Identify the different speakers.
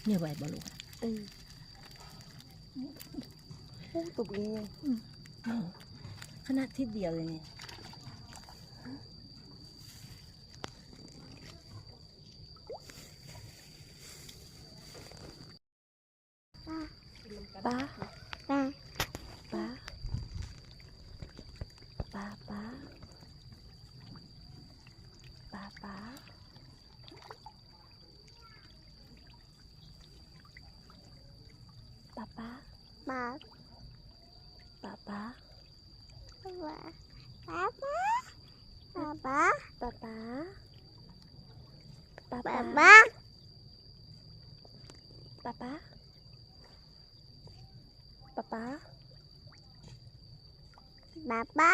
Speaker 1: เนี่ยไหวบ่ลูก
Speaker 2: ตุบเลย
Speaker 1: ขนาดทิศเดียวเลยเนี่ยป้าป้าป้าป้าป้าป้าป้าป้าป้า
Speaker 2: มา
Speaker 1: ป้าป้า
Speaker 2: ป้าป้าป้าป้า
Speaker 1: ป้าป้าป้าป้า
Speaker 2: ป้าป้า
Speaker 1: ป้าป้าป้าป้า
Speaker 2: ป้าป้า